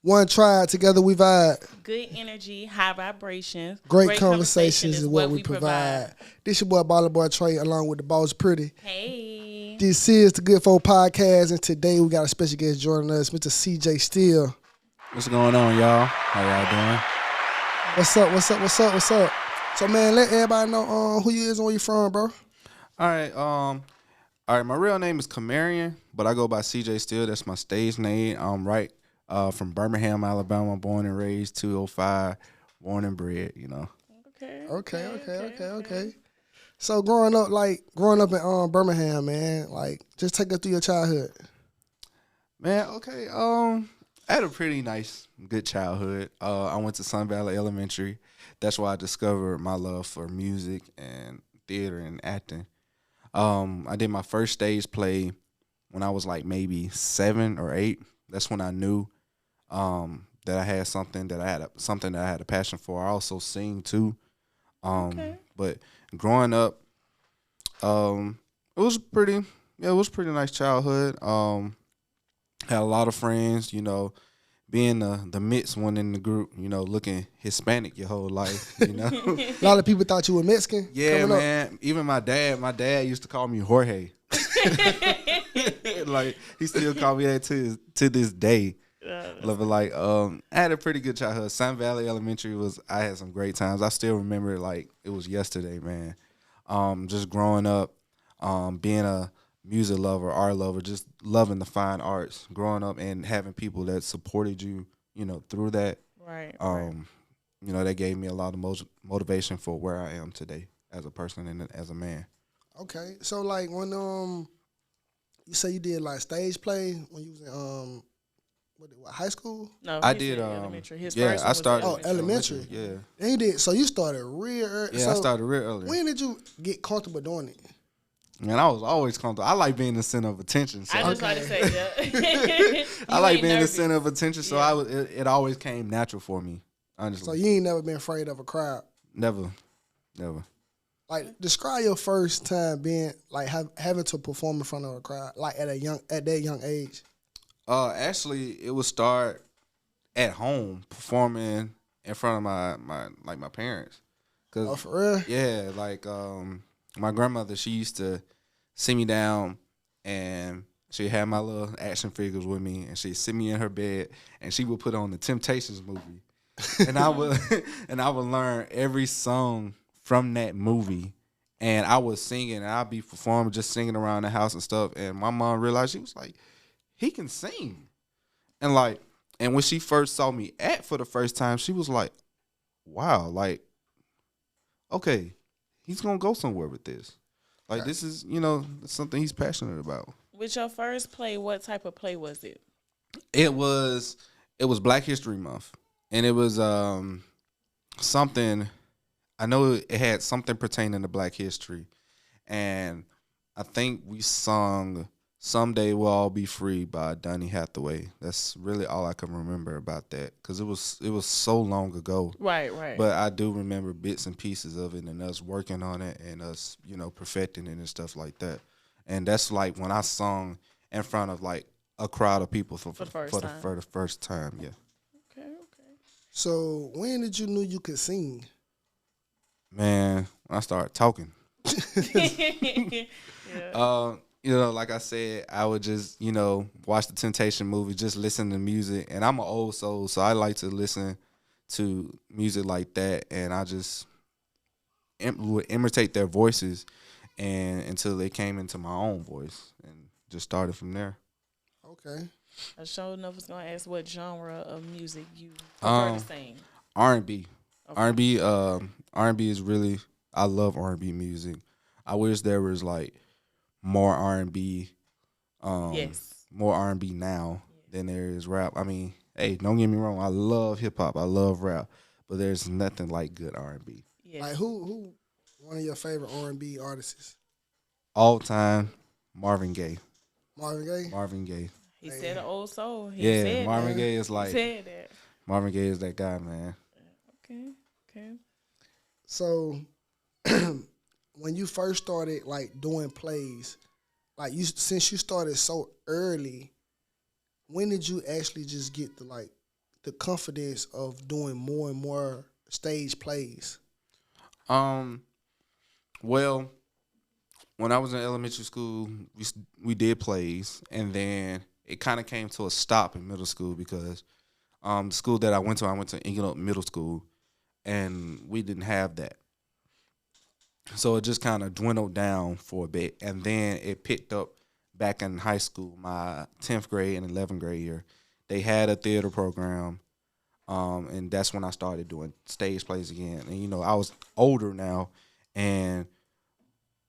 One tribe, together we vibe. Good energy, high vibrations. Great conversations is what we provide. This your boy Baller Boy Trey along with the boss Pretty. Hey. This is the Good Folk Podcast, and today we got a special guest joining us, Mr. CJ Steele. What's going on, y'all? How y'all doing? What's up? So man, let everybody know who you is and where you from, bro. All right. My real name is Camarion, but I go by CJ Steele. That's my stage name. I'm from Birmingham, Alabama, born and raised, 205, born and bred. You know. Okay. So growing up in Birmingham, man, like just take us through your childhood. Man, okay. I had a pretty nice, good childhood. I went to Sun Valley Elementary. That's where I discovered my love for music and theater and acting. I did my first stage play when I was like maybe 7 or 8. That's when I knew that I had something that I had a passion for. I also sing too. But growing up, it was pretty nice childhood. Had a lot of friends, you know, being the mixed one in the group, you know, looking Hispanic your whole life, you know. A lot of people thought you were Mexican. Yeah, man. Even my dad used to call me Jorge. Like he still call me that to this day. Love it. Like I had a pretty good childhood. Sun Valley Elementary I had some great times. I still remember it like it was yesterday, man. Just growing up, being a music lover, art lover, just loving the fine arts, growing up and having people that supported you, you know, through that. Right. You know, that gave me a lot of motivation for where I am today as a person and as a man. Okay. So like when you say you did like stage play when you was in what, high school? No, I did elementary. His yeah, first one I was started elementary. Yeah. And you did. So you started real early. Yeah, so I started real early. When did you get comfortable doing it? Man, I was always comfortable. I like being the center of attention. So I just tried to say that. I like being the center of attention, so it always came natural for me, honestly. So you ain't never been afraid of a crowd? Never. Like, describe your first time being, like, having to perform in front of a crowd, like, at that young age. Actually, it would start at home, performing in front of my parents. Oh, for real? Yeah, like, my grandmother, she used to sit me down and she had my little action figures with me and she'd sit me in her bed and she would put on the Temptations movie. And I would learn every song from that movie. And I was singing and I'd be performing, just singing around the house and stuff. And my mom realized, she was like, he can sing. And when she first saw me act for the first time, she was like, wow, like, okay, he's going to go somewhere with this. Like, this is, you know, something he's passionate about. With your first play, what type of play was it? It was Black History Month. And it was something, I know it had something pertaining to Black history. And I think we sung Someday We'll All Be Free by Donny Hathaway. That's really all I can remember about that because it was so long ago. Right. But I do remember bits and pieces of it and us working on it and us, you know, perfecting it and stuff like that. And that's like when I sung in front of like a crowd of people for the first time. Yeah. Okay. So when did you know you could sing? Man, when I started talking. Yeah. You know, like I said, I would just, you know, watch the Temptation movie, just listen to music. And I'm an old soul, so I like to listen to music like that. And I just would imitate their voices and until they came into my own voice and just started from there. Okay. I sure enough was going to ask what genre of music you prefer to sing. R&B. Okay. R&B is really, I love R&B music. I wish there was like more R&B, more R&B now than there is rap. I mean, hey, don't get me wrong. I love hip hop. I love rap, but there's nothing like good R&B. Yeah. Like who one of your favorite R&B artists? All time, Marvin Gaye. Marvin Gaye. He said an old soul. Marvin Gaye is like. He said that. Marvin Gaye is that guy, man. Okay. So, when you first started like doing plays, like since you started so early, when did you actually just get the confidence of doing more and more stage plays? Well, when I was in elementary school, we did plays, and then it kind of came to a stop in middle school because the school that I went to England Middle School, and we didn't have that. So it just kind of dwindled down for a bit, and then it picked up back in high school, my 10th grade and 11th grade year. They had a theater program, and that's when I started doing stage plays again. And, you know, I was older now, and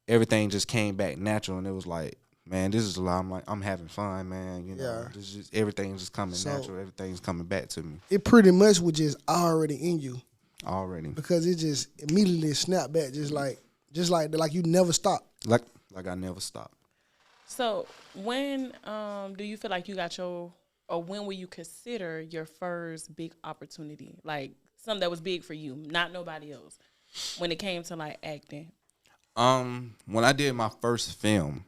everything just came back natural, and it was like, man, this is a lot. I'm having fun, man. You know, this just everything's just coming natural. Everything's coming back to me. It pretty much was just already in you. Already. Because it just immediately snapped back, just like you never stopped. Like I never stopped. So when do you feel like you got or when will you consider your first big opportunity? Like something that was big for you, not nobody else, when it came to like acting? When I did my first film,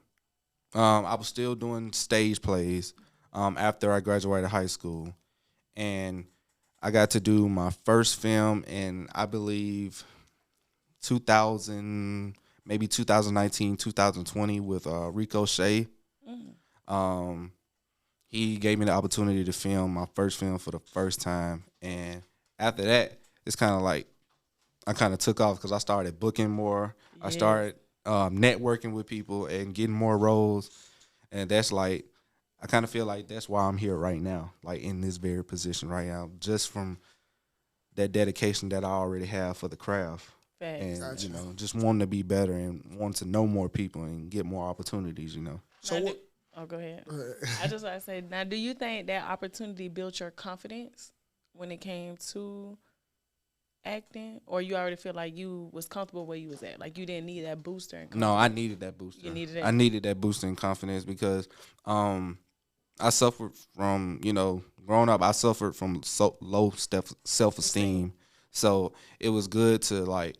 I was still doing stage plays after I graduated high school, and I got to do my first film in, I believe, 2019, 2020 with Rico Shay. He gave me the opportunity to film my first film for the first time, and after that, it's kind of like I kind of took off because I started booking more. I started networking with people and getting more roles, and that's like, I kind of feel like that's why I'm here right now, like in this very position right now, just from that dedication that I already have for the craft. Facts. And, Gotcha. you know, just wanting to be better and wanting to know more people and get more opportunities, you know. So what? Go ahead. I just want to say, now, do you think that opportunity built your confidence when it came to acting, or you already feel like you was comfortable where you was at, like you didn't need that booster? No, I needed that booster. You needed it? I needed that booster in confidence because I suffered from, you know, growing up, I suffered from low self-esteem. So it was good to, like,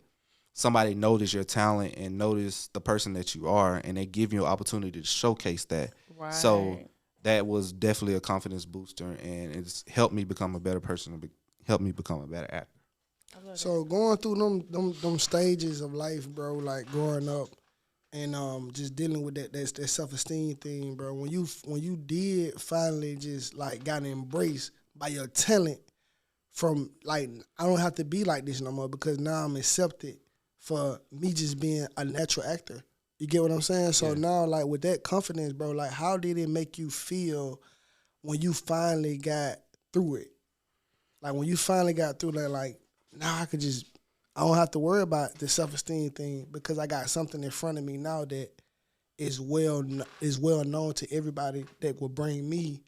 somebody notice your talent and notice the person that you are, and they give you an opportunity to showcase that. Right. So that was definitely a confidence booster, and it's helped me become a better person and helped me become a better actor. So going through them stages of life, bro, like growing up and just dealing with that self-esteem thing, bro. When you did finally just like got embraced by your talent, from like, I don't have to be like this no more because now I'm accepted for me just being a natural actor. You get what I'm saying? So now, like, with that confidence, bro, like, how did it make you feel when you finally got through it? Like, when you finally got through that, like, now I don't have to worry about the self-esteem thing because I got something in front of me now that is well known to everybody that will bring me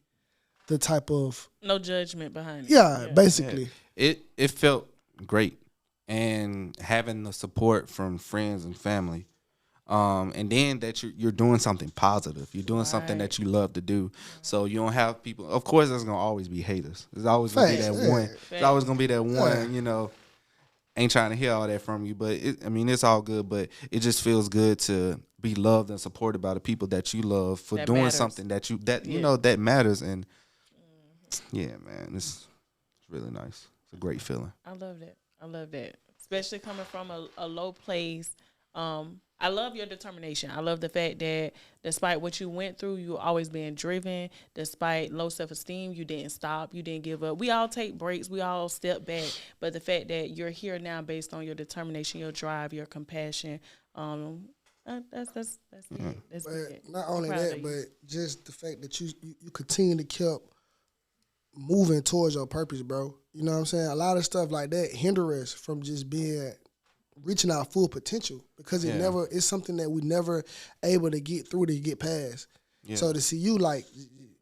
the type of... No judgment behind it. Yeah, basically. Yeah. It felt great. And having the support from friends and family. And then that you're doing something positive. You're doing something that you love to do. So you don't have people. Of course, there's gonna always be haters. There's always gonna be that one. There's always gonna be that one. You know, ain't trying to hear all that from you. But it's all good. But it just feels good to be loved and supported by the people that you love for doing matters. something that you know that matters. And yeah, man, it's really nice. It's a great feeling. I love that. Especially coming from a low place. I love your determination. I love the fact that despite what you went through, you always being driven. Despite low self-esteem, you didn't stop. You didn't give up. We all take breaks. We all step back. But the fact that you're here now based on your determination, your drive, your compassion, that's it. That's it. Not only that, but just the fact that you continue to keep moving towards your purpose, bro. You know what I'm saying? A lot of stuff like that hinder us from just reaching our full potential because it's something that we never able to get through to get past. Yeah. So to see you like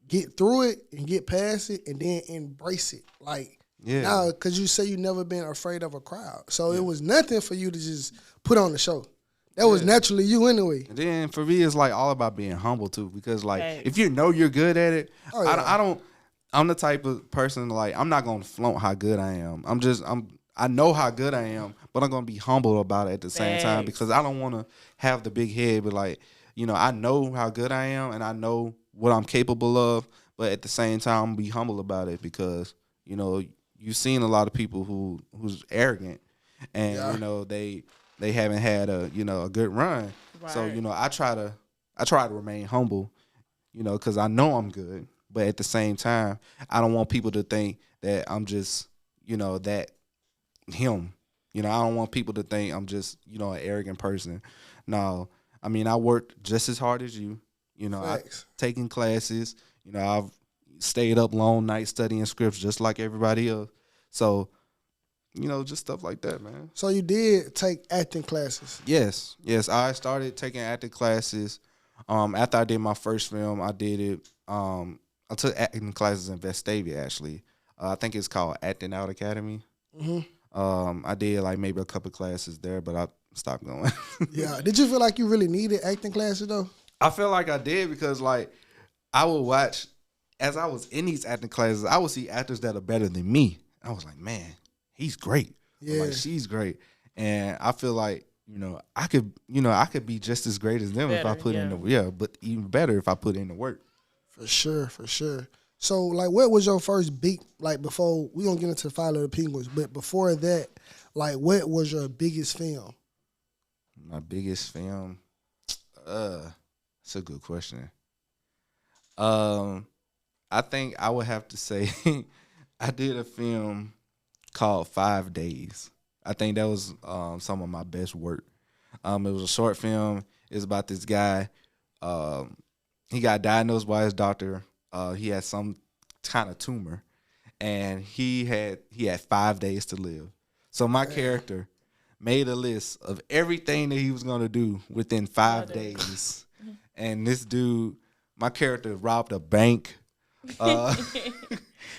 get through it and get past it and then embrace it, like now, because you say you never been afraid of a crowd, so it was nothing for you to just put on the show. That was naturally you anyway. And then for me, it's like all about being humble too, because like if you know you're good at it, I'm the type of person, like, I'm not gonna flaunt how good I am. I know how good I am, but I'm gonna be humble about it at the same time because I don't want to have the big head. But like, you know, I know how good I am and I know what I'm capable of, but at the same time, I'm gonna be humble about it because you know, you've seen a lot of people who's arrogant, and Yeah. you know they haven't had a good run. So Right. you know I try to remain humble, you know, because I know I'm good, but at the same time I don't want people to think that I'm just that him. You know, I don't want people to think I'm just an arrogant person. No, I mean I worked just as hard as you. You know, I've Facts. taken classes. You know, I've stayed up long nights studying scripts just like everybody else. So, you know, just stuff like that, man. So you did take acting classes. Yes. I started taking acting classes. After I did my first film, I did it. I took acting classes in Vestavia, actually. I think it's called Acting Out Academy. I did like maybe a couple classes there, but I stopped going. Yeah. Did you feel like you really needed acting classes though? I feel like I did because like I would watch as I was in these acting classes, I would see actors that are better than me. I was like, man, he's great. Or, Yeah. like she's great. And I feel like, I could be just as great as them if I Better, put in the but even better if I put in the work. For sure, for sure. So, like, what was your first big, like, before, we gonna get into Follow the Penguins, but before that, like, what was your biggest film? My biggest film, that's a good question. I think I would have to say I did a film called 5 Days. I think that was some of my best work. It was a short film. It's about this guy. He got diagnosed by his doctor. He had some kind of tumor, and he had 5 days to live. So my character made a list of everything that he was gonna do within 5 days. And this dude, my character, robbed a bank.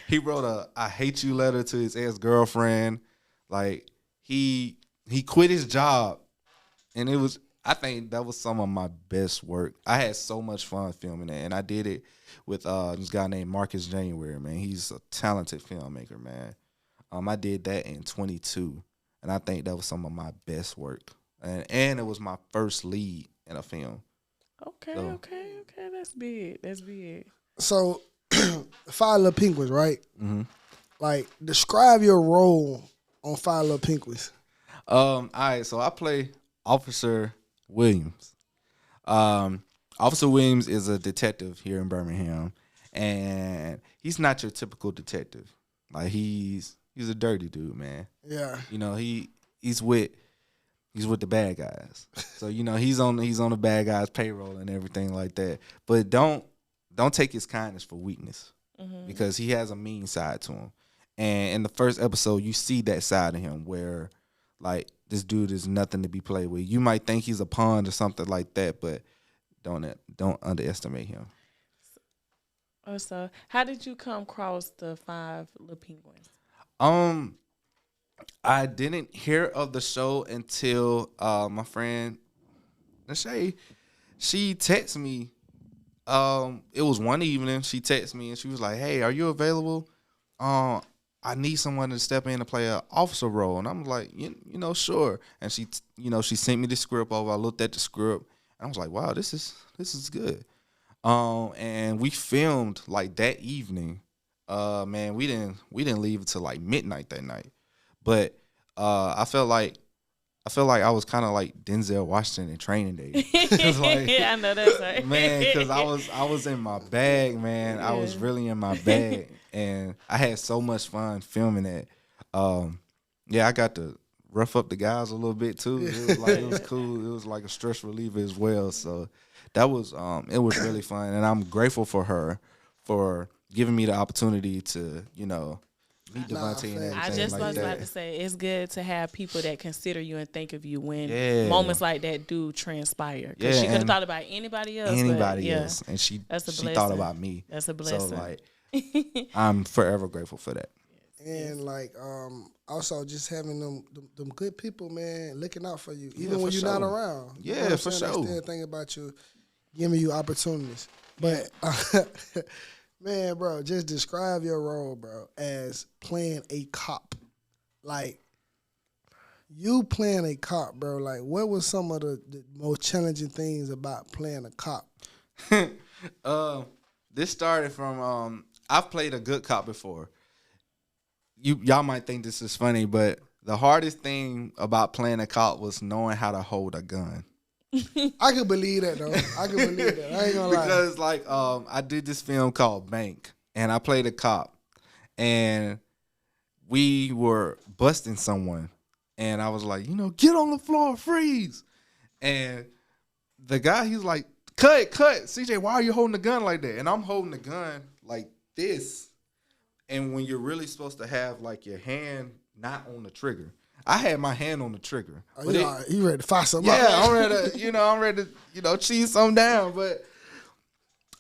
He wrote a "I hate you" letter to his ex-girlfriend. Like he quit his job, and I think that was some of my best work. I had so much fun filming it, and I did it with this guy named Marcus January, man. He's a talented filmmaker, man. I did that in 22, and I think that was some of my best work. And it was my first lead in a film. Okay, So- okay. That's big. That's big. So, Follow the Penguins, right? Mm-hmm. Like, describe your role on Follow the Penguins. All right, so I play Officer Williams. Officer Williams is a detective here in Birmingham, and he's not your typical detective. Like he's a dirty dude, man. Yeah. You know, he's with the bad guys. So, he's on the bad guys' payroll and everything like that. But don't take his kindness for weakness, because he has a mean side to him. And in the first episode, you see that side of him where, like, this dude is nothing to be played with. You might think he's a pawn or something like that, but don't underestimate him. So, how did you come across the 5 Lil Penguins? I didn't hear of the show until my friend Shay, she texted me. It was one evening. She texted me and she was like, "Hey, are you available? I need someone to step in to play an officer role." And I'm like, sure. And she sent me the script over. I looked at the script and I was like, wow, this is good. And we filmed like that evening. Man, we didn't leave until like midnight that night. But I felt like I was kind of like Denzel Washington in Training Day. Like, I know that's right. man, because I was in my bag, man. I was really in my bag, and I had so much fun filming it. I got to rough up the guys a little bit too. It was cool. It was like a stress reliever as well. So that was it was really fun, and I'm grateful for her for giving me the opportunity to meet Devontae and everything I just like was that. about to say, it's good to have people that consider you and think of you when Yeah. moments like that do transpire. Because Yeah, she could have and thought about anybody else. Anybody but yeah, else, and she that's a thought blessing. about me. That's a blessing. So like, I'm forever grateful for that. And like also just having them good people, man, looking out for you, even for when you're not sure. around. You know Yeah, what I'm for saying? sure. They still think about you, giving you opportunities. But man, bro, just describe your role, bro, as playing a cop. Like you playing a cop, bro. Like what was some of the most challenging things about playing a cop? This started from I've played a good cop before. y'all might think this is funny, but the hardest thing about playing a cop was knowing how to hold a gun. I can believe that though. I can believe that. I ain't gonna lie. Because like I did this film called Bank, and I played a cop, and we were busting someone, and I was like, get on the floor, freeze, and the guy, he's like, cut, CJ, why are you holding the gun like that? And I'm holding the gun like this, and when you're really supposed to have like your hand not on the trigger. I had my hand on the trigger. Oh, you ready to fire something up? Yeah, I'm ready to, cheese something down. But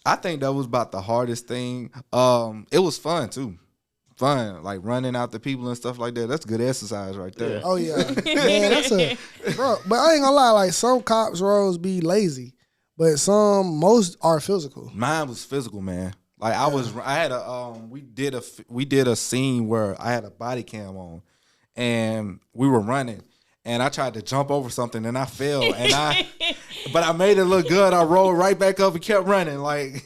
I think that was about the hardest thing. It was fun too. Fun, like running out the people and stuff like that. That's good exercise right there. Oh yeah, man, bro. But I ain't gonna lie, like some cops roles be lazy, but most are physical. Mine was physical, man. Like we did a scene where I had a body cam on, and we were running, and I tried to jump over something, and I fell, but I made it look good. I rolled right back up and kept running, like.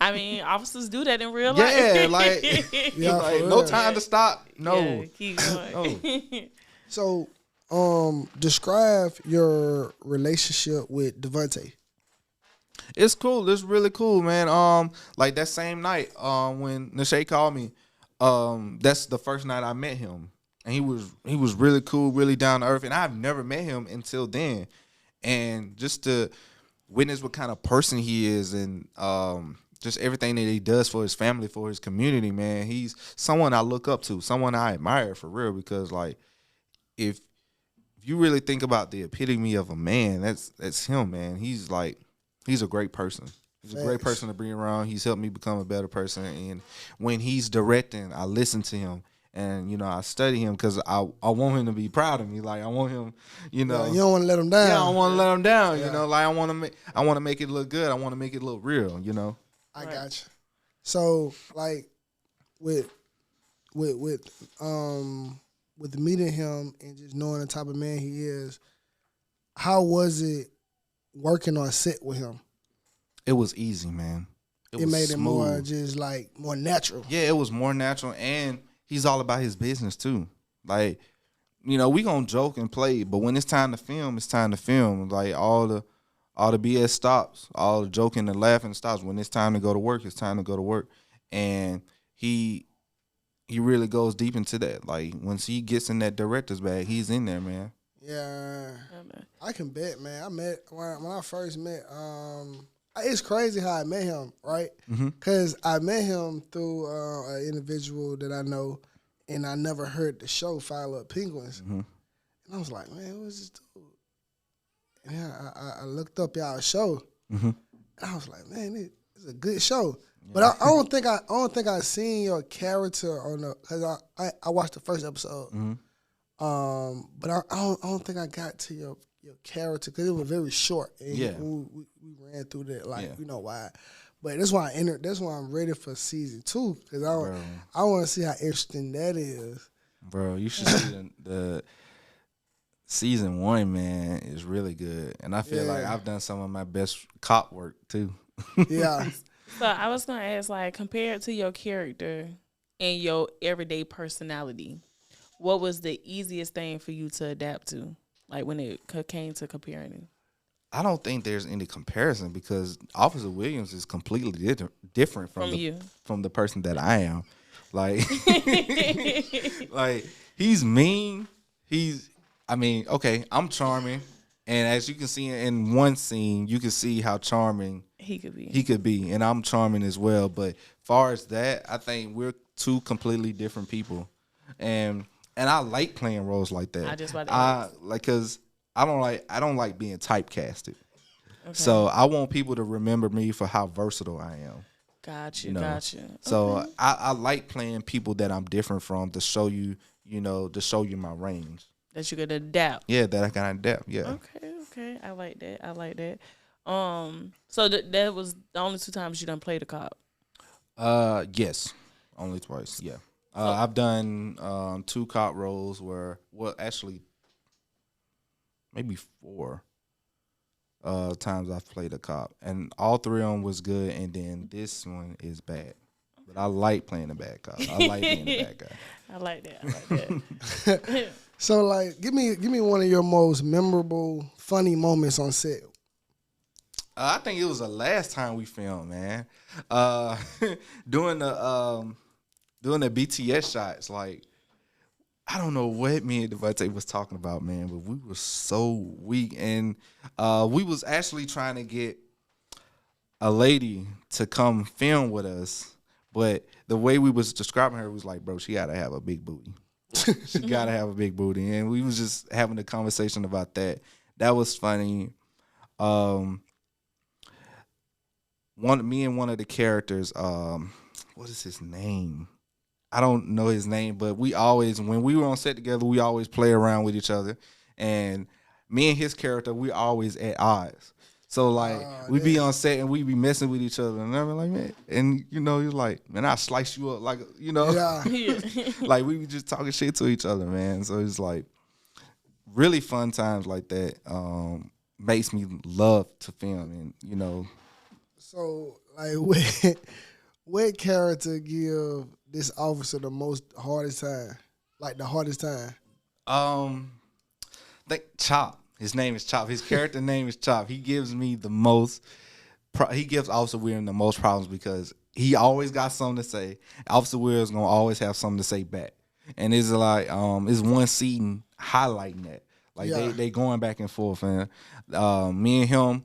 I mean, officers do that in real life. Yeah, like, no time to stop. No. Yeah, keep going. No. So, describe your relationship with Devontae. It's cool. It's really cool, man. Like that same night, when Nashay called me, that's the first night I met him, and he was really cool, really down to earth, and I've never met him until then, and just to witness what kind of person he is, and just everything that he does for his family, for his community, man. He's someone I look up to, someone I admire for real, because like if you really think about the epitome of a man, that's him, man. He's a great person. He's a great person to be around. He's helped me become a better person. And when he's directing, I listen to him. And, I study him because I want him to be proud of me. Like, I want him, you don't want to let him down. Yeah, I don't want to let him down, Like, I want to make it look good. I want to make it look real, I got you. So, like, with meeting him and just knowing the type of man he is, how was it working on set with him? It was easy, man. It made it more more natural. Yeah, it was more natural, and he's all about his business too. Like, we gonna joke and play, but when it's time to film, it's time to film. Like all the BS stops, all the joking and laughing stops. When it's time to go to work, it's time to go to work. And he really goes deep into that. Like once he gets in that director's bag, he's in there, man. Yeah, I can bet, man. When I first met. It's crazy how I met him, right? Because I met him through an individual that I know, and I never heard the show Lil Penguins. And I was like, man, who is this dude? And I looked up y'all show, and I was like, man, it's a good show. Yeah. But I don't think I seen your character on the, because I watched the first episode. But I don't think I got to your character because it was very short. And we ran through that why. But that's why I'm ready for season 2 because I want to see how interesting that is. Bro, you should see the season 1, man, is really good, and I feel like I've done some of my best cop work too. Yeah. So I was gonna ask, like, compared to your character and your everyday personality, what was the easiest thing for you to adapt to? Like when it came to comparing it? I don't think there's any comparison because Officer Williams is completely different from the person that I am. Like, like he's mean. I'm charming. And as you can see in one scene, you can see how charming he could be. And I'm charming as well. But far as that, I think we're two completely different people. And I like playing roles like that. Because I don't like being typecasted. Okay. So I want people to remember me for how versatile I am. Got you. So okay. I like playing people that I'm different from to show you, to show you my range. That you could adapt. Yeah, that I can adapt. Yeah. Okay. I like that. So that was the only 2 times you done played a cop. Yes, only twice. Yeah. I've done 2 cop roles actually maybe 4 times I've played a cop, and all 3 of them was good, and then this one is bad. but I like playing the bad cop. I like being the bad guy. I like that. I like that. So like, give me one of your most memorable, funny moments on set. I think it was the last time we filmed, man. Doing the BTS shots, like I don't know what me and Devontae was talking about, man, but we were so weak, and we was actually trying to get a lady to come film with us, but the way we was describing her was like, bro, she gotta have a big booty. She gotta have a big booty, and we was just having a conversation about that. That was funny. Me and one of the characters, what is his name? I don't know his name, but we always, when we were on set together, we always play around with each other. And me and his character, we always at odds. So like we be on set and we be messing with each other, and I'm like, man, and you know, you're like, man, I slice you up, like, you know, like we be just talking shit to each other, man. So it's like really fun times like that. Makes me love to film, and you know. So like, what character give this officer the hardest time? Like the hardest time? Think Chop. His name is Chop. His character name is Chop. He gives me the most. He gives Officer Weir the most problems because he always got something to say. Officer Weir is gonna always have something to say back, and it's like it's one scene highlighting that. Like they going back and forth, and me and him.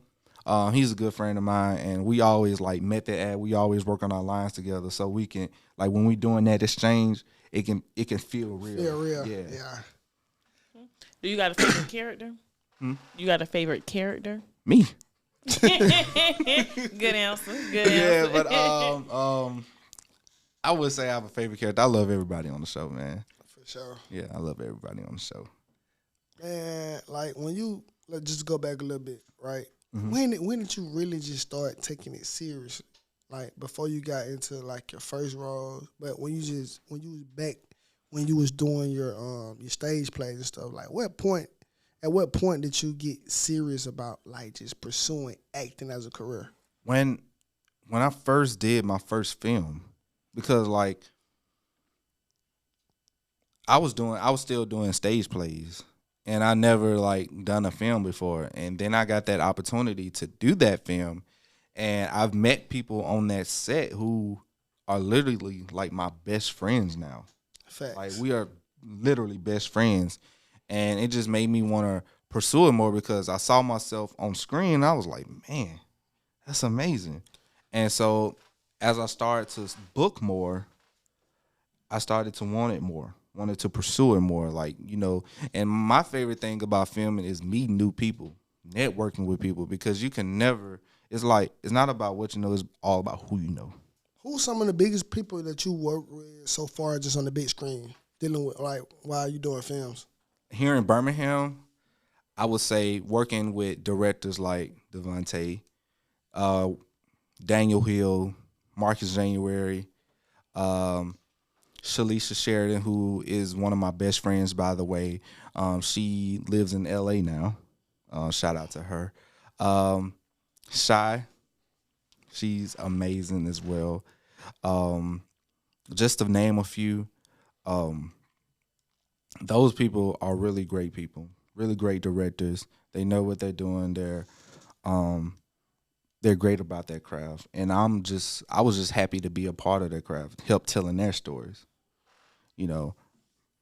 He's a good friend of mine, and we always like met that. We always work on our lines together, so we can like when we doing that exchange, it can feel real. Feel real. Yeah. Do you got a favorite character? You got a favorite character? Me. Good answer. Good answer. Yeah, but I would say I have a favorite character. I love everybody on the show, man. For sure. Yeah, I love everybody on the show. Man, like when you let's just go back a little bit, right? Mm-hmm. When did you really just start taking it serious? Like before you got into like your first role, but when you was doing your stage plays and stuff, like at what point did you get serious about like just pursuing acting as a career? When I first did my first film, because like I was still doing stage plays. And I never like done a film before. And then I got that opportunity to do that film. And I've met people on that set who are literally like my best friends now. Facts. Like we are literally best friends. And it just made me want to pursue it more because I saw myself on screen. And I was like, man, that's amazing. And so as I started to book more, I started to want it more. Wanted to pursue it more, like, you know. And my favorite thing about filming is meeting new people, networking with people, because you can never, it's like, it's not about what you know, it's all about who you know. Who's some of the biggest people that you work with so far just on the big screen, dealing with like while you doing films? Here in Birmingham, I would say working with directors like Devontae, Daniel Hill, Marcus January, Shalisha Sheridan, who is one of my best friends, by the way. She lives in L.A. now. Shout out to her. Shy, she's amazing as well. Just to name a few, those people are really great people, really great directors. They know what they're doing. They're great about that craft, and I was just happy to be a part of that craft, help telling their stories. You know,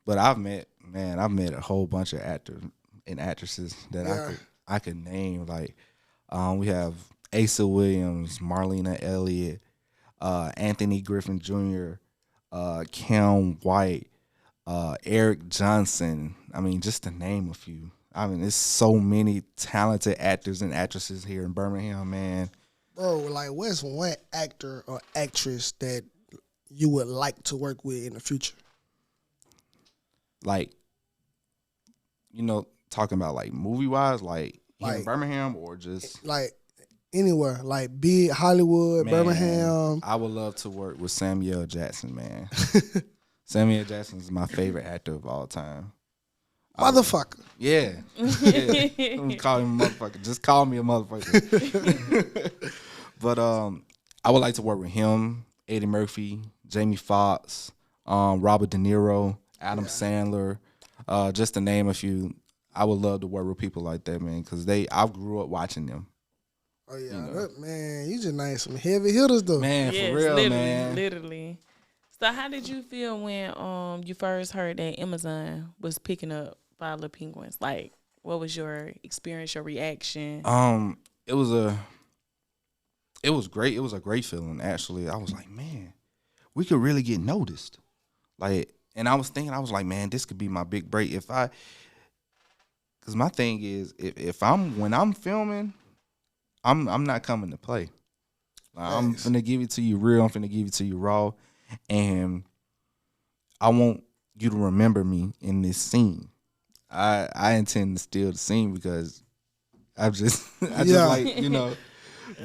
but I've met a whole bunch of actors and actresses that I could name. Like, we have Asa Williams, Marlena Elliott, Anthony Griffin Jr., Cam White, Eric Johnson. I mean, just to name a few. I mean, there's so many talented actors and actresses here in Birmingham, man. Bro, like, what's one actor or actress that you would like to work with in the future? Like, you know, talking about like movie wise, like here in Birmingham, or just like anywhere, like big Hollywood, man, Birmingham. I would love to work with Samuel Jackson, man. Samuel Jackson is my favorite actor of all time. Motherfucker. Yeah. I'm calling him a motherfucker. Just call me a motherfucker. But I would like to work with him, Eddie Murphy, Jamie Foxx, Robert De Niro, Adam Sandler, just to name a few. I would love to work with people like that, man, because I grew up watching them. Oh yeah, man, you just named some heavy hitters though. Man, Yes, for real, literally, man. literally. So how did you feel when you first heard that Amazon was picking up by Lil Penguins? Like, what was your experience, your reaction? It was great. It was a great feeling, actually. I was like, man, we could really get noticed. Like, and I was thinking, I was like, man, this could be my big break because my thing is, when I'm filming, I'm not coming to play. Like, I'm finna give it to you real. I'm finna give it to you raw, and I want you to remember me in this scene. I intend to steal the scene because I just like, you know.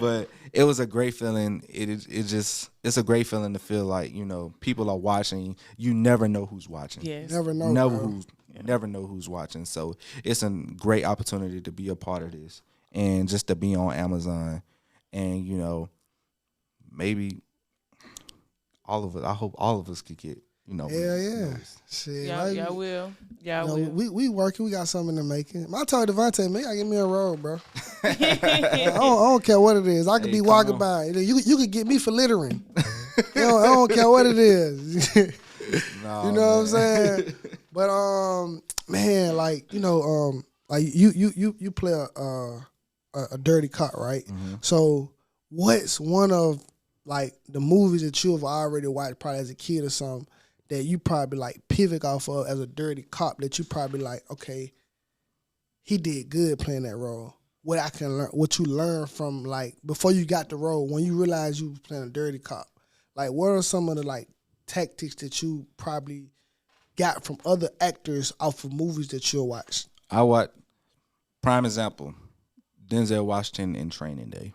But it was a great feeling. It's a great feeling to feel like, you know, people are watching. You never know who's watching. Yes. Never know. Never know who's watching. So it's a great opportunity to be a part of this and just to be on Amazon. And, you know, maybe all of us, I hope all of us could get, you know. Yeah. Shit, Y'all will. Y'all will. We working. We got something in the making. I told Devontae, man, I give me a role, bro. I don't care what it is. I could be walking by. You could get me for littering. I don't care what it is. Nah, you know what I'm saying? But man, like, you know, like you play a dirty cop, right? Mm-hmm. So what's one of like the movies that you have already watched probably as a kid or something that you probably like pivot off of as a dirty cop that you probably like, okay, he did good playing that role. What I can learn, what you learned from like before you got the role, when you realized you was playing a dirty cop, like what are some of the like tactics that you probably got from other actors off of movies that you'll watch? I watch, prime example, Denzel Washington in Training Day.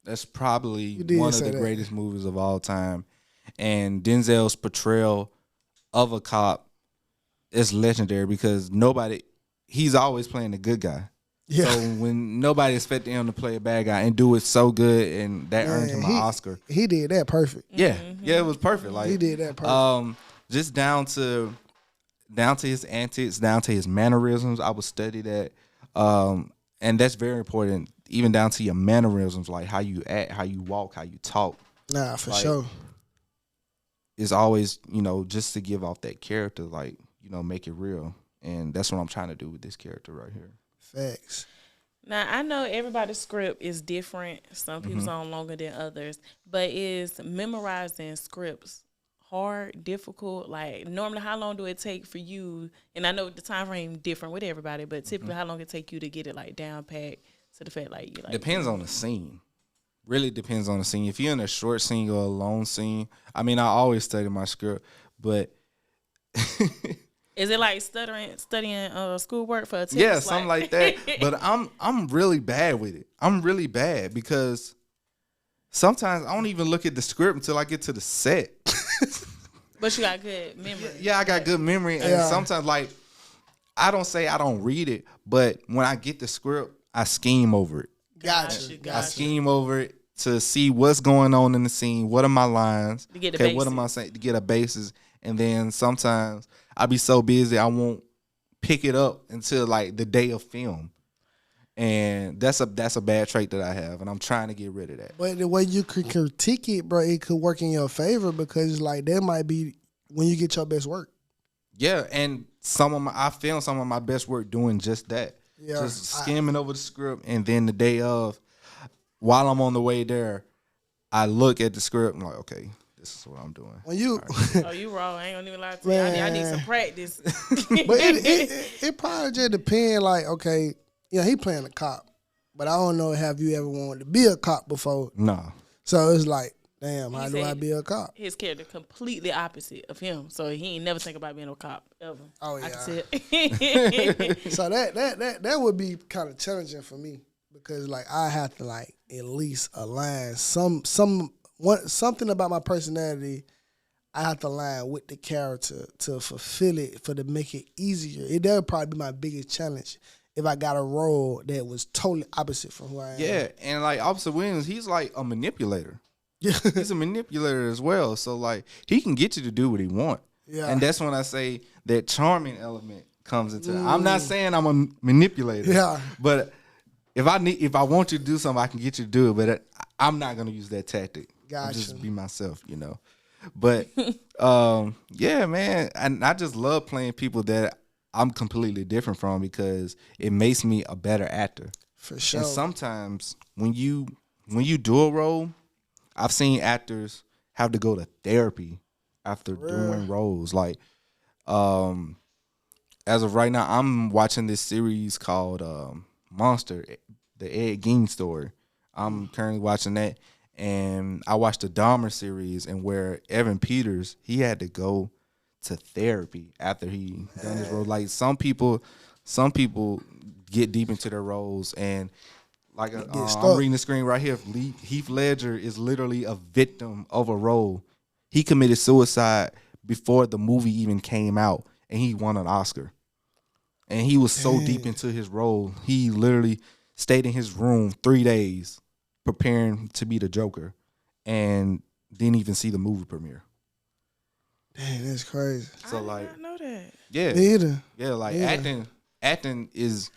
That's probably one of the greatest movies of all time. And Denzel's portrayal of a cop is legendary because he's always playing the good guy. Yeah. So when nobody expected him to play a bad guy and do it so good, and that earned him an Oscar. He did that perfect. Yeah. Yeah, it was perfect. Like, he did that perfect. Just down to his antics, down to his mannerisms. I would study that. And that's very important, even down to your mannerisms, like how you act, how you walk, how you talk. Nah, for sure. It's always, you know, just to give off that character, like, you know, make it real. And that's what I'm trying to do with this character right here. Facts. Now, I know everybody's script is different. Some people's on longer than others. But is memorizing scripts hard, difficult? Like, normally, how long do it take for you? And I know the time frame different with everybody, but typically, how long it take you to get it, like, down packed to the fact, like, you like... Depends on the scene. Really depends on the scene. If you're in a short scene or a long scene, I mean, I always study my script, but... Is it like studying schoolwork for a test? Yeah, something like that. But I'm really bad with it. I'm really bad because sometimes I don't even look at the script until I get to the set. But you got good memory. Yeah, I got good memory. And sometimes, like, I don't say I don't read it, but when I get the script, I scheme over it. Gotcha. I scheme over it to see what's going on in the scene. What are my lines? To get the basics. What am I saying? To get a basis. And then sometimes I be so busy I won't pick it up until like the day of film. And that's a bad trait that I have, and I'm trying to get rid of that. But the way you could critique it, bro, it could work in your favor because like that might be when you get your best work. Yeah, and I filmed some of my best work doing just that. Yeah, just skimming over the script, and then the day of, while I'm on the way there, I look at the script and I'm like, okay, this is what I'm doing. When you, oh, you raw. I ain't gonna even lie to you. I need some practice. But it probably just depends. Like, okay, yeah, he playing a cop, but I don't know. Have you ever wanted to be a cop before? No. So it's like, damn, how do I be a cop? His character completely opposite of him, so he ain't never think about being a cop ever. Oh yeah. I can tell. So that would be kind of challenging for me because like I have to like at least align something about my personality. I have to align with the character to fulfill it to make it easier. That would probably be my biggest challenge if I got a role that was totally opposite from who I am. Yeah, and like Officer Williams, he's like a manipulator. He's a manipulator as well. So like he can get you to do what he want. Yeah. And that's when I say that charming element comes into it. I'm not saying I'm a manipulator. Yeah. But if I want you to do something, I can get you to do it. But I'm not gonna use that tactic. Gotcha. I'll just be myself, But yeah, man. And I just love playing people that I'm completely different from because it makes me a better actor. For sure. And sometimes when you do a role, I've seen actors have to go to therapy after doing roles. Like, as of right now, I'm watching this series called Monster, the Ed Gein story. I'm currently watching that, and I watched the Dahmer series, and where Evan Peters, he had to go to therapy after he done his role. Like some people get deep into their roles, and like I'm reading the screen right here. Heath Ledger is literally a victim of a role. He committed suicide before the movie even came out, and he won an Oscar. And he was so deep into his role, he literally stayed in his room 3 days preparing to be the Joker, and didn't even see the movie premiere. Dang, that's crazy. So I did like, not know that. yeah, Me either. yeah, like acting is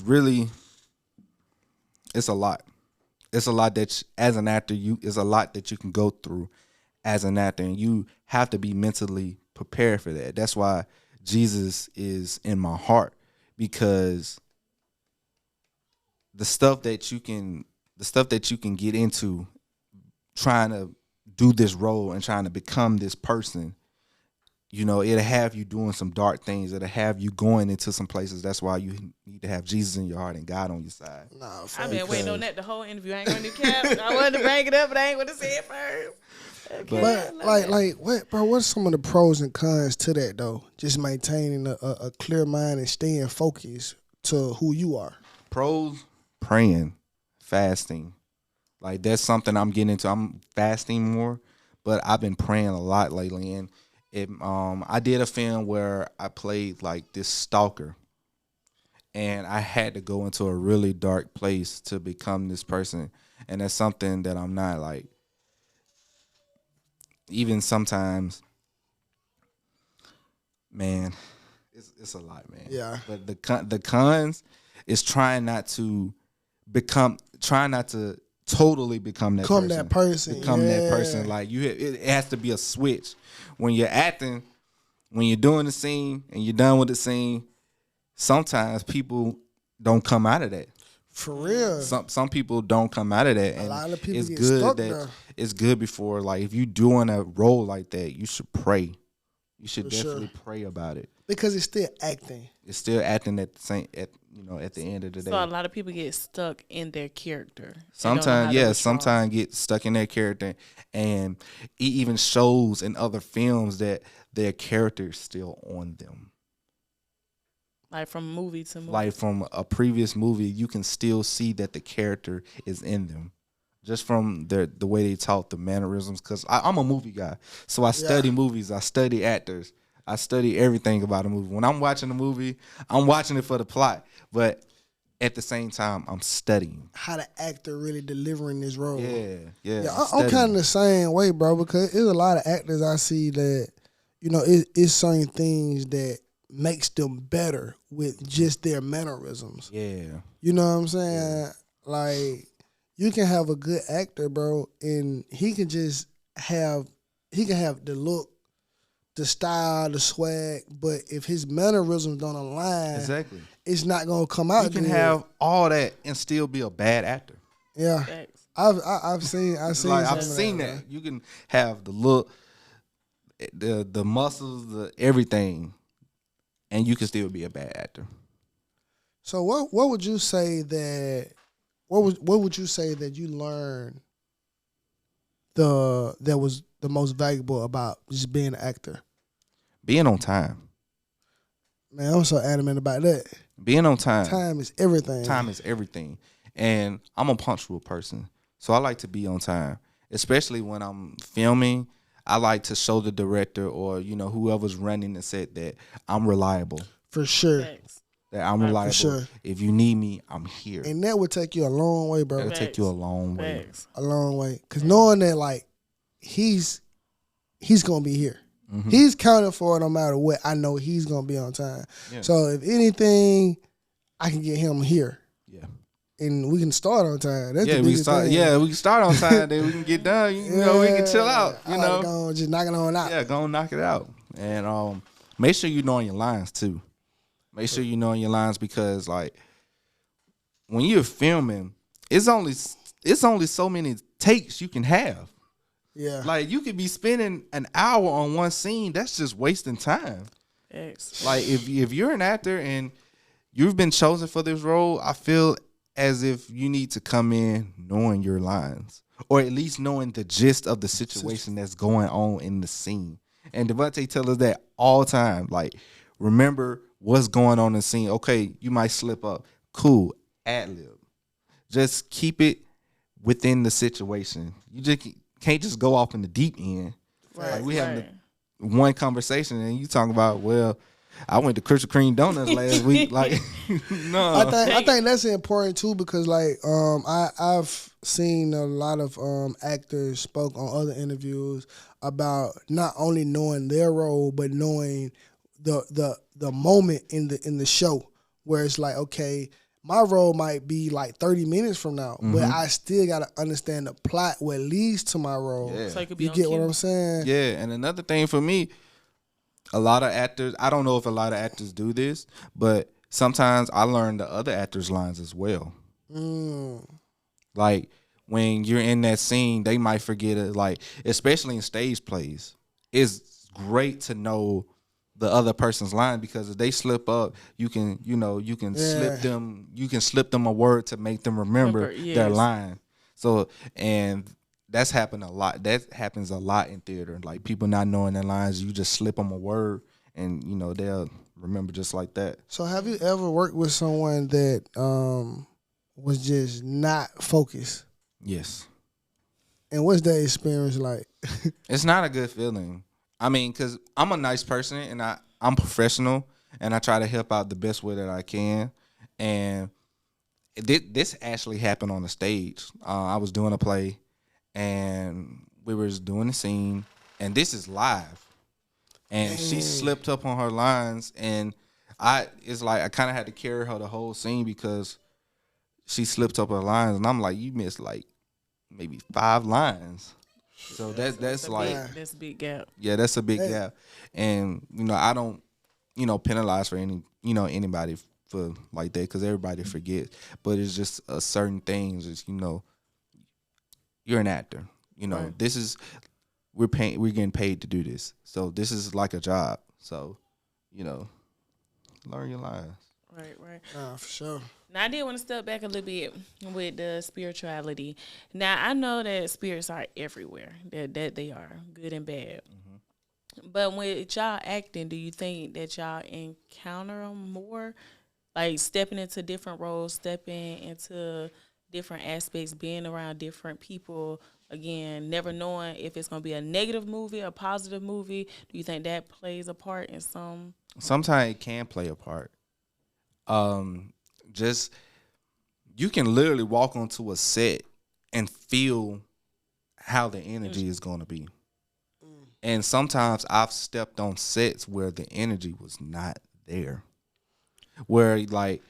really, it's a lot. It's a lot that as an actor it's a lot that you can go through as an actor, and you have to be mentally prepared for that. That's why Jesus is in my heart, because the stuff that you can get into trying to do this role and trying to become this person, it'll have you doing some dark things. It'll have you going into some places. That's why you need to have Jesus in your heart and God on your side. Nah, I've been waiting on that the whole interview. I ain't gonna do cap. I wanted to bring it up, but I ain't gonna say it first. Okay, But like what, bro? What's some of the pros and cons to that though? Just maintaining a clear mind and staying focused to who you are. Pros: praying, fasting. Like that's something I'm getting into. I'm fasting more, but I've been praying a lot lately. And I did a film where I played like this stalker, and I had to go into a really dark place to become this person. And that's something that I'm not like. Even sometimes, man, it's a lot, man. Yeah. But the cons is trying not to totally become that person. Become that person. Like it has to be a switch. When you're acting, when you're doing the scene and you're done with the scene, sometimes people don't come out of that. For real. Some people don't come out of that, and a lot of people it's get good stuck that there. it's good before, like, if you're doing a role like that, you should pray. You should definitely pray about it, because it's still acting. It's still acting at the end of the day. So a lot of people get stuck in their character. Sometimes get stuck in their character, and it even shows in other films that their character is still on them. Like from movie to movie. Like from a previous movie, you can still see that the character is in them, just from the way they talk, the mannerisms. Because I'm a movie guy, so I study movies, I study actors, I study everything about a movie. When I'm watching a movie, I'm watching it for the plot, but at the same time, I'm studying how the actor really delivering this role. Yeah. I'm kind of the same way, bro. Because there's a lot of actors I see that, it's certain things that makes them better with just their mannerisms. Yeah. You know what I'm saying? Yeah. Like, you can have a good actor, bro, and he can have the look, the style, the swag, but if his mannerisms don't align, exactly, it's not gonna come out. You can have all that and still be a bad actor. Yeah. Thanks. I've seen that. You can have the look, the muscles, the everything, and you can still be a bad actor. So what would you say that what would you say that you learned that was the most valuable about just being an actor? Being on time. Man, I'm so adamant about that. Being on time. Time is everything. Time is everything. And I'm a punctual person, so I like to be on time, especially when I'm filming. I like to show the director or whoever's running the set that I'm reliable. For sure. Thanks. that I'm reliable. sure. If you need me, I'm here. And that would take you a long way, bro. It'll take you a long way. Facts. A long way. Because knowing that, like, he's going to be here. Mm-hmm. He's counted for no matter what. I know he's going to be on time. Yeah. So if anything, I can get him here. Yeah. And we can start on time. That's the we biggest start. thing. Yeah, we can start on time. Then we can get done. You know, we can chill out. You I know, like go on, just knock it on out. yeah, go and knock it out. And make sure you know your lines too. Make sure you know your lines because like when you're filming, it's only so many takes you can have. Yeah. Like you could be spending an hour on one scene. That's just wasting time. Facts. Like if you're an actor and you've been chosen for this role, I feel as if you need to come in knowing your lines or at least knowing the gist of the situation that's going on in the scene. And Devontae tells us that all the time. Like, remember what's going on in the scene. Okay, you might slip up. Cool, ad-lib. Just keep it within the situation. You just can't just go off in the deep end. Right. Like we having one conversation and you talking about, well, I went to Krispy Kreme Donuts last week. Like, no. I think that's important too because like I've seen a lot of actors spoke on other interviews about not only knowing their role but knowing the moment in the show where it's like, okay, my role might be like 30 minutes from now, but I still got to understand the plot what leads to my role. Yeah. So it could be You on get cue. what I'm saying? Yeah, and another thing for me, a lot of actors, I don't know if a lot of actors do this, but sometimes I learn the other actors' lines as well. Like when you're in that scene, they might forget it. Like, especially in stage plays, it's great to know the other person's line because if they slip up, you can slip them a word to make them remember their line. So, and that's happened a lot. That happens a lot in theater. Like people not knowing their lines, you just slip them a word, and they'll remember just like that. So have you ever worked with someone that was just not focused? Yes. And what's that experience like? It's not a good feeling. I mean, because I'm a nice person and I'm professional and I try to help out the best way that I can. And this actually happened on the stage. I was doing a play and we were doing the scene and this is live. And she slipped up on her lines and it's like I kind of had to carry her the whole scene because she slipped up her lines and I'm like, you missed like maybe 5 lines. So that's like that's a big gap. Yeah, that's a big gap. And I don't penalize for anybody for like that because everybody forgets. But it's just a certain things. It's you're an actor. Right. This is we're getting paid to do this. So this is like a job. So learn your lines. Right. For sure. Now, I did want to step back a little bit with the spirituality. Now, I know that spirits are everywhere, that they are, good and bad. Mm-hmm. But with y'all acting, do you think that y'all encounter them more? Like stepping into different roles, stepping into different aspects, being around different people, again, never knowing if it's going to be a negative movie, a positive movie. Do you think that plays a part in some? Sometimes it can play a part. Just you can literally walk onto a set and feel how the energy is going to be. And sometimes I've stepped on sets where the energy was not there. Where like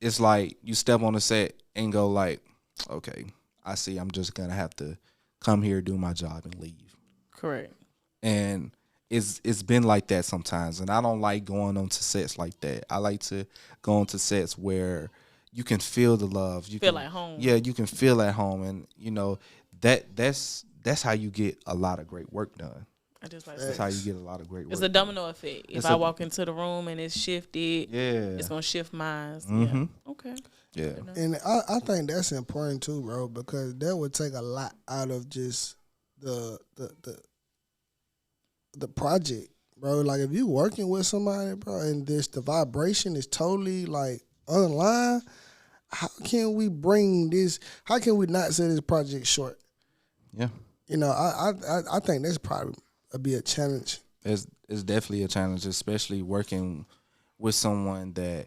it's like you step on the set and go like, okay, I see I'm just going to have to come here, do my job and leave. Correct. And it's been like that sometimes, and I don't like going onto sets like that. I like to go onto sets where you can feel the love. You feel can, at home. Yeah, you can feel at home, and that's how you get a lot of great work done. I just like That's how you get a lot of great work. It's a domino effect. If I walk into the room and it's shifted, it's gonna shift mine. Mm-hmm. Yeah. Okay. Yeah. And I think that's important too, bro, because that would take a lot out of just the project, bro. Like if you working with somebody, bro, and the vibration is totally like unaligned, how can we bring this? How can we not say this project short? Yeah. I think that's probably be a challenge. It's definitely a challenge, especially working with someone that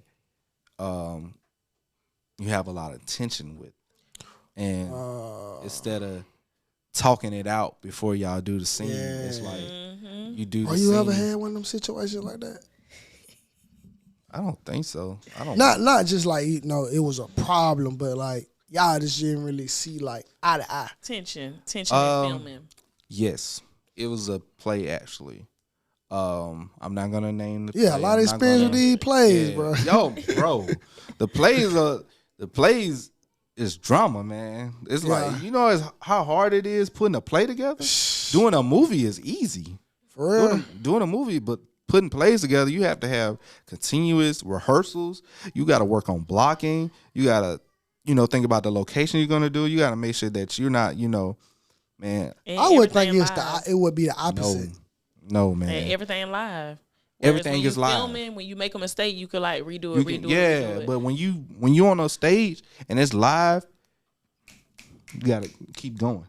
you have a lot of tension with, and instead of talking it out before y'all do the scene, it's like you do. Are you ever had one of them situations like that? I don't think so. I don't. Not just like it was a problem, but like y'all just didn't really see like eye to eye. Tension in filming. Yes, it was a play actually. I'm not gonna name the. Yeah, play. a lot of experience with these plays, bro. Yo, bro, the plays is drama, man. It's like how hard it is putting a play together. Doing a movie is easy. For real, doing a movie, but putting plays together, you have to have continuous rehearsals. You got to work on blocking. You got to, think about the location you're gonna do. You got to make sure that you're not, man. And I would think it would be the opposite. No, man. And everything live. Everything when is live. Filming, when you make a mistake, you could like redo it. Yeah, but when you on a stage and it's live, you gotta keep going.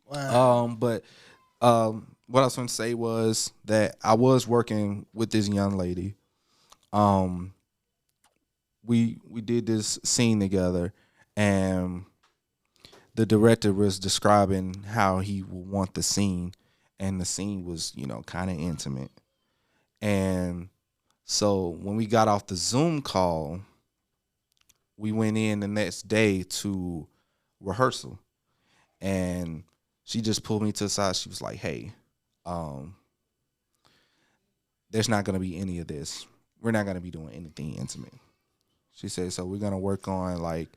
Wow. What I was going to say was that I was working with this young lady. We did this scene together, and the director was describing how he would want the scene, and the scene was, kind of intimate. And so when we got off the Zoom call, we went in the next day to rehearsal, and she just pulled me to the side. She was like, "Hey, there's not going to be any of this. We're not going to be doing anything intimate." She said, "So we're going to work on like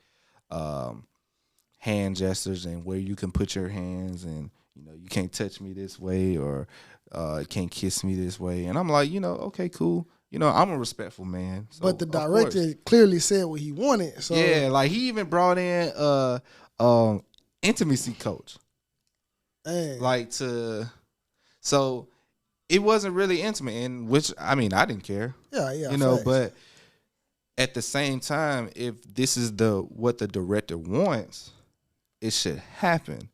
hand gestures and where you can put your hands, and you can't touch me this way, or you can't kiss me this way." And I'm like, okay, cool. I'm a respectful man. So, but the director clearly said what he wanted. So yeah, like he even brought in intimacy coach. Dang. So it wasn't really intimate, and which I didn't care. Yeah. Facts. But at the same time, if this is what the director wants, it should happen.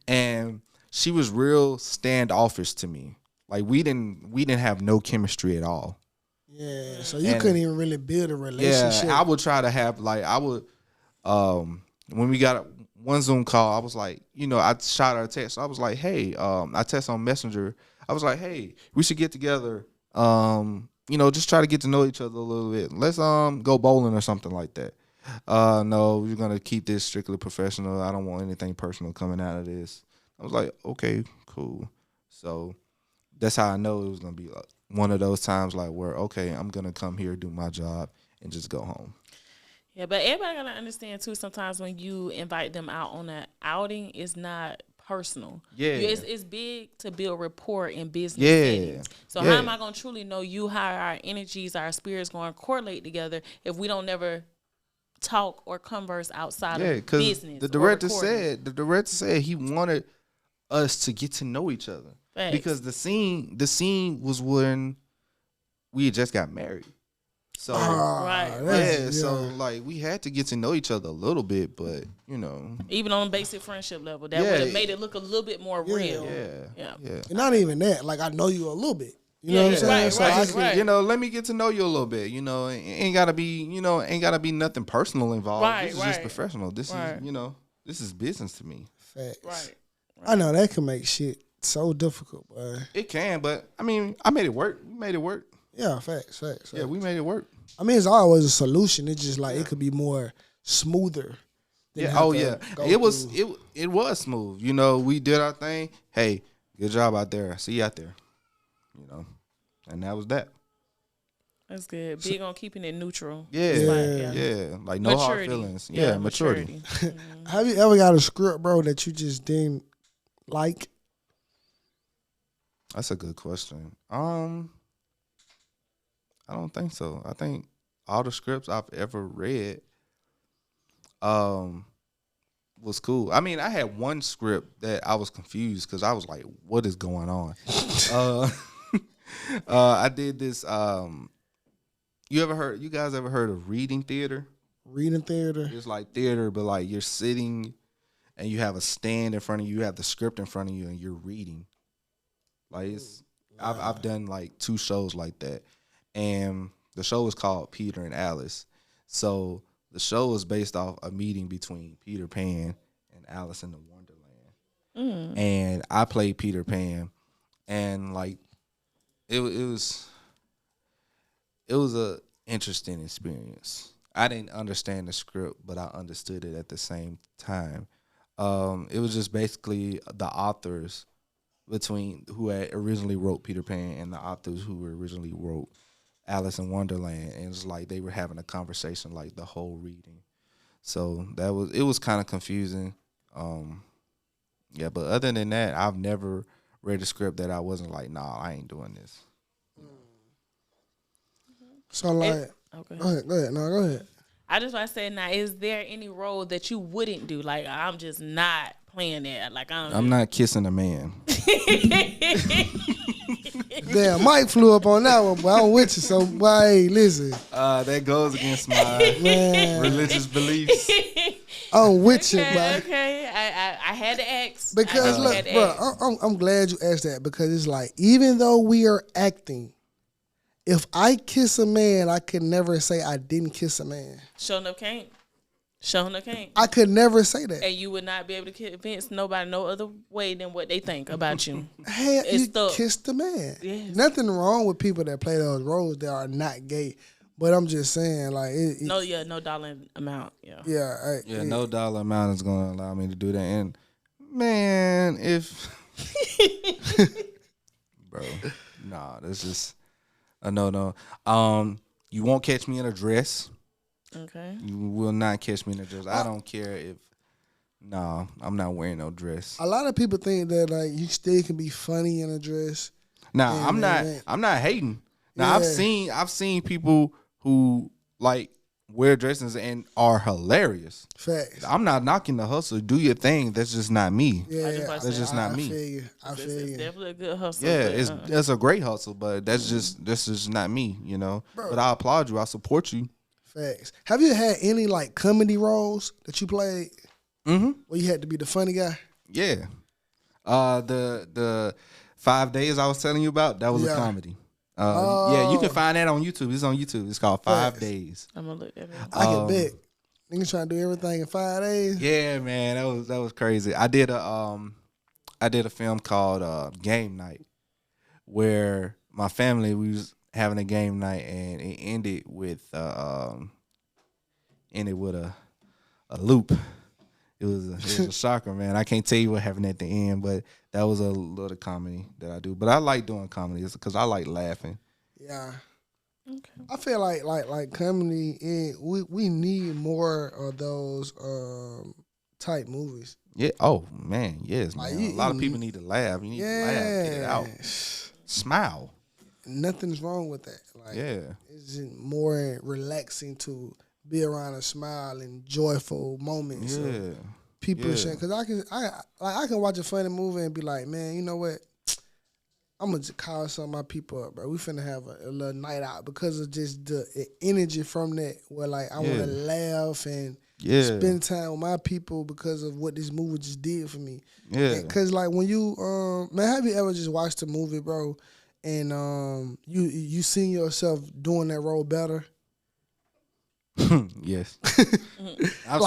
And she was real standoffish to me. Like we didn't have no chemistry at all. Yeah. So you couldn't even really build a relationship. Yeah, I would try to have when we got one Zoom call, I was like, I shot her a text. I was like, "Hey," I text on Messenger. I was like, "Hey, we should get together. Just try to get to know each other a little bit. Let's go bowling or something like that." No, we're gonna keep this strictly professional. I don't want anything personal coming out of this. I was like, okay, cool. So that's how I know it was gonna be like one of those times like where, okay, I'm gonna come here, do my job, and just go home. Yeah, but everybody gotta understand too. Sometimes when you invite them out on an outing, it's not personal. Yeah, it's big to build rapport in business. Yeah, settings. So how am I gonna truly know you? How our energies, our spirits, going to correlate together if we don't never talk or converse outside of business? The director said he wanted us to get to know each other. Facts. Because the scene was when we had just got married. So so like we had to get to know each other a little bit, but even on a basic friendship level, that would have made it look a little bit more real. Yeah. And not even that. Like I know you a little bit. You know what I'm saying? Right. Let me get to know you a little bit. Ain't gotta be nothing personal involved. Right, this is just professional. This is this is business to me. Facts. Right. I know that can make shit so difficult, boy. It can, but I made it work. We made it work. Yeah, facts. Yeah, we made it work. It's always a solution. It's just like it could be more smoother. Yeah. It was smooth. We did our thing. Hey, good job out there. See you out there. And that was that. That's good. Big on keeping it neutral. Yeah. Like no hard feelings. Yeah, maturity. Mm-hmm. Have you ever got a script, bro, that you just didn't like? That's a good question. I don't think so. I think all the scripts I've ever read was cool. I had one script that I was confused because I was like, what is going on? I did this. You guys ever heard of reading theater? Reading theater? It's like theater, but like you're sitting and you have a stand in front of you, you have the script in front of you, and you're reading. Like I've done like 2 shows like that. and the show was called Peter and Alice. So the show was based off a meeting between Peter Pan and Alice in the Wonderland. And I played Peter Pan, and like it was a interesting experience. I didn't understand the script, but I understood it at the same time. It was just basically the authors between who had originally wrote Peter Pan and the authors who originally wrote Alice in Wonderland, and it's like they were having a conversation like the whole reading. So it was kind of confusing. Yeah, but other than that, I've never read a script that I wasn't like, nah, I ain't doing this. So like, Okay. go ahead. No, go ahead. I just want to say now, is there any role that you wouldn't do? Like, I'm just not playing that. Like, I'm not kissing a man. Damn, Mike flew up on that one, but I'm with you. So, boy, hey, listen. That goes against my religious beliefs. I'm with you, boy. Okay. I had to ask. Because look, bro, I'm glad you asked that, because it's like, even though we are acting, if I kiss a man, I could never say I didn't kiss a man. Sure enough can't. I could never say that. And you would not be able to convince nobody no other way than what they think about you. Hey, you stuck. kissed the man. Yes. Nothing wrong with people that play those roles that are not gay. But I'm just saying, like, no dollar amount. Yeah. No dollar amount is gonna allow me to do that. And man, if bro, nah, that's just a no. You won't catch me in a dress. Okay. You will not catch me in a dress. I don't care if. No, I'm not wearing no dress. A lot of people think that like you still can be funny in a dress. Nah, I'm not hating. Now I've seen people who like wear dresses and are hilarious. Facts. I'm not knocking the hustle. Do your thing. That's just not me. Yeah, that's just not me. I feel It's you. definitely a good hustle. Yeah, but, it's a great hustle, but that's just not me, you know. Bro. But I applaud you. I support you. Facts. Have you had any like comedy roles that you played? Mm-hmm. Where you had to be the funny guy? Yeah. The 5 days I was telling you about, that was a comedy. Yeah, you can find that on YouTube. It's on YouTube. It's called 5 Days. I'm gonna look at it. I can bet. Niggas trying to do everything in 5 days. Yeah, man, that was crazy. I did a film called Game Night, where my family, we was having a game night, and it ended with a loop. It was a shocker, man. I can't tell you what happened at the end, but that was a little comedy that I do. But I like doing comedy because I like laughing. Yeah. Okay. I feel like comedy. We need more of those type movies. Yeah. Oh man. Yes, man. Like, a lot of people need to laugh. You need to laugh. Get it out. Smile. Nothing's wrong with that. Like, it's just more relaxing to be around a smile and joyful moments. Yeah. People sharing, because I can watch a funny movie and be like, man, you know what? I'm gonna just call some of my people up, bro. We finna have a little night out because of just the energy from that. Where like I want to laugh and spend time with my people because of what this movie just did for me. Yeah. Because like when you man, have you ever just watched a movie, bro, and you seen yourself doing that role better? Yes. I've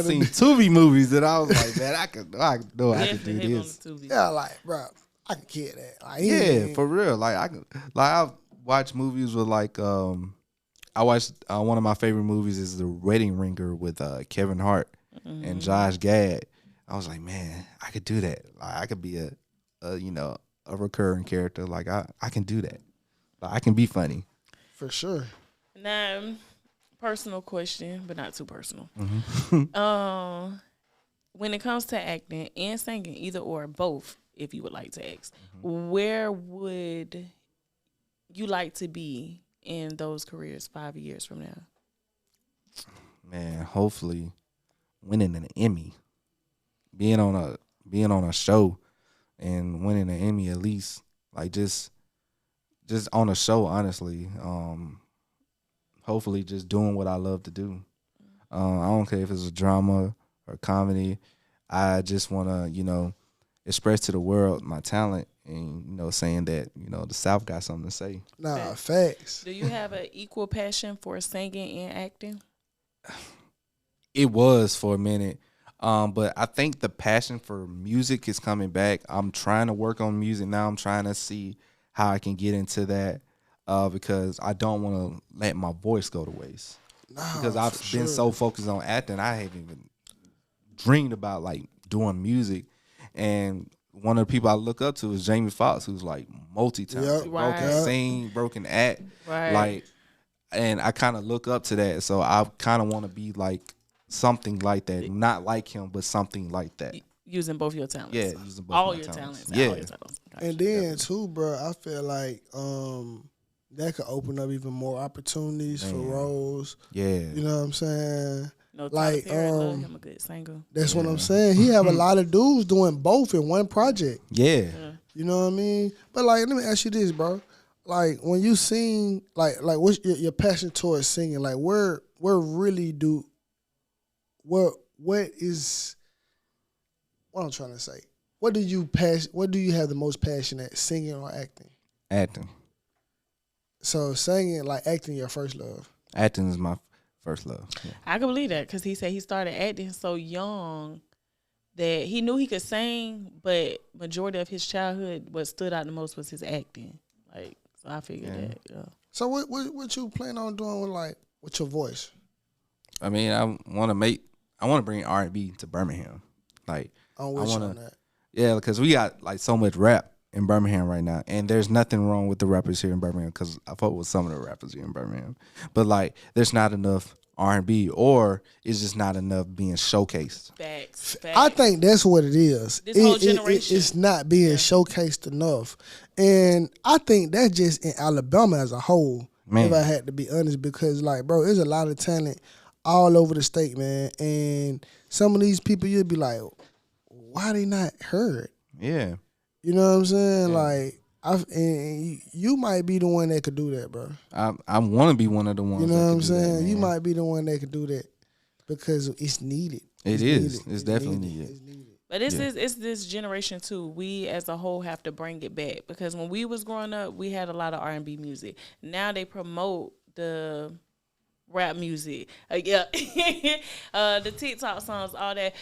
seen Tubi movies that I was like, man, I could do this. Yeah, like, bro, I could get that. Like, for real. Like I've watched movies with like I watched one of my favorite movies is The Wedding Ringer with Kevin Hart and Josh Gad. I was like, man, I could do that. Like I could be a recurring character. Like I can do that. Like, I can be funny. For sure. Now, personal question, but not too personal. Mm-hmm. When it comes to acting and singing, either or both, if you would like to ask, where would you like to be in those careers 5 years from now? Man, hopefully winning an Emmy, being on a show and winning an Emmy at least, like just on a show, honestly. Hopefully just doing what I love to do. I don't care if it's a drama or comedy. I just want to, express to the world my talent and, saying that, the South got something to say. Nah, facts. Do you have an equal passion for singing and acting? It was for a minute. But I think the passion for music is coming back. I'm trying to work on music now. I'm trying to see how I can get into that because I don't want to let my voice go to waste. Nah, because I've been so focused on acting, I haven't even dreamed about like doing music. And one of the people I look up to is Jamie Foxx, who's like multi-talented, bro can sing, bro can act, like, and I kind of look up to that. So I kind of want to be like something like that, not like him, but something like that. Using both your talents. Yeah, using both all your talents. Yeah. All your talents. Gotcha. And then too, bro, I feel like that could open up even more opportunities for roles. Yeah. You know what I'm saying? No, like love him a good singer. That's what I'm saying. He have a lot of dudes doing both in one project. Yeah. You know what I mean? But like, let me ask you this, bro. Like when you sing, like what's your passion towards singing? Like where really do what is what I'm trying to say? What do you have the most passion at, singing or acting? Acting. So singing, like acting, your first love. Acting is my first love. Yeah. I can believe that because he said he started acting so young that he knew he could sing, but majority of his childhood, what stood out the most was his acting. Like, so I figured that. Yeah. So what you plan on doing with your voice? I mean, I want to bring R&B to Birmingham. Like, I'm with you on that. Yeah, because we got like so much rap in Birmingham right now, and there's nothing wrong with the rappers here in Birmingham because I fuck with some of the rappers here in Birmingham, but like there's not enough R&B, or it's just not enough being showcased. Facts. I think that's what it is. This whole generation, it's not being showcased enough, and I think that's just in Alabama as a whole. Man. If I had to be honest, because like, bro, there's a lot of talent all over the state, man, and some of these people you'd be like, why they not heard? Yeah. You know what I'm saying? Yeah. Like, and you might be the one that could do that, bro. I want to be one of the ones. You know what I'm saying? That, you might be the one that could do that because it's needed. It's definitely needed. It's needed. But it's this generation too. We as a whole have to bring it back because when we was growing up, we had a lot of R&B music. Now they promote the rap music, the TikTok songs, all that.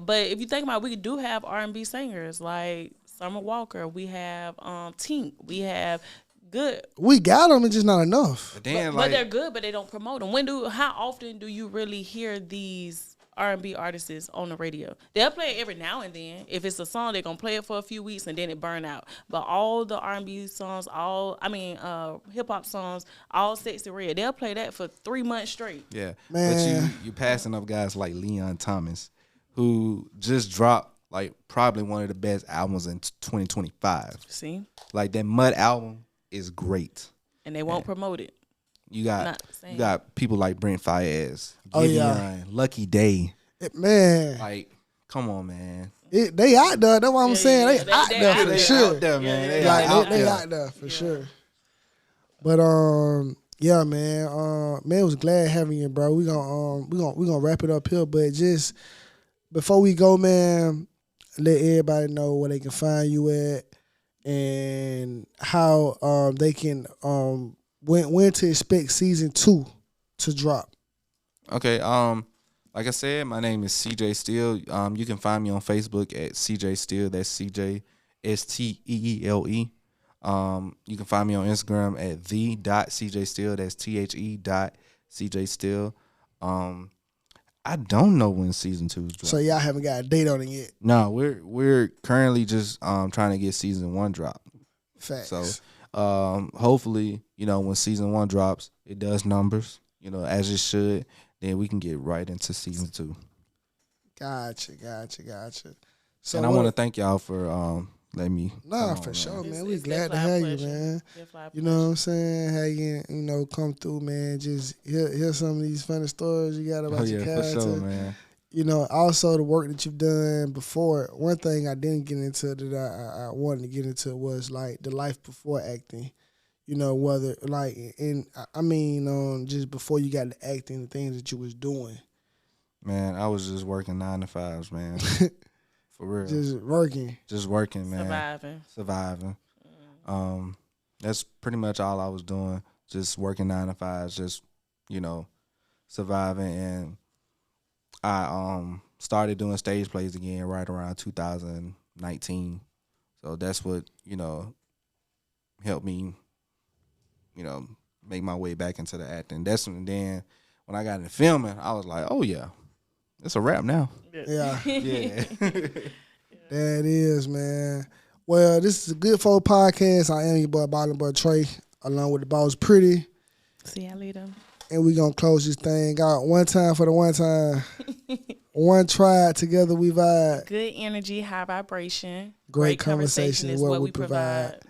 But if you think about it, we do have R&B singers like Summer Walker. We have Tink. We have good. We got them. It's just not enough. But they're good, but they don't promote them. How often do you really hear these R&B artists on the radio? They'll play it every now and then. If it's a song, they're gonna play it for a few weeks and then it burn out. But all the R&B songs, hip hop songs, all Sexy Red, they'll play that for 3 months straight. Yeah, man. But you passing up guys like Leon Thomas, who just dropped like probably one of the best albums in 2025. See, like that Mud album is great, and they won't promote it. You got people like Brent Fayez, Gideon, Lucky Day. Man. Like, come on, man. They out there. That's what I'm saying. They out there for sure. Out there, man. They out there for sure. But yeah, man. Man, was glad having you, bro. We gonna wrap it up here, but just before we go, man, let everybody know where they can find you at and how they can when to expect season 2 to drop. Okay, like I said, my name is CJ Steele. You can find me on Facebook at CJ Steele. That's CJ Steele. You can find me on Instagram at the.CJ Steele. That's THE.CJ Steele. I don't know when season 2 is dropping. So y'all haven't got a date on it yet? No, we're currently just trying to get season 1 dropped. Facts. So hopefully, when season 1 drops, it does numbers, as it should. Then we can get right into season 2. Gotcha. So and I want to thank y'all for letting me. Nah, for sure, man. We glad to have you, man. You know what I'm saying? How you come through, man. Just hear some of these funny stories you got about your character. For sure, man. Also the work that you've done before. One thing I didn't get into that I wanted to get into was like the life before acting. Whether like just before you got to acting, the things that you was doing. Man, I was just working 9 to 5s, man. For real. Just working. Just working, man. Surviving. That's pretty much all I was doing. Just working 9 to 5, just, surviving. And I started doing stage plays again right around 2019. So that's what, helped me, make my way back into the acting. Then when I got into filming, I was like, oh yeah, it's a wrap now. Yeah. Yeah. That is, man. Well, this is a Good Folk podcast. I am your boy, Ballin' Boy Trey, along with the boss Pretty. See y'all later. And we gonna close this thing out one time for the one time. One tribe, together we vibe. Good energy, high vibration. Great conversation is what we provide.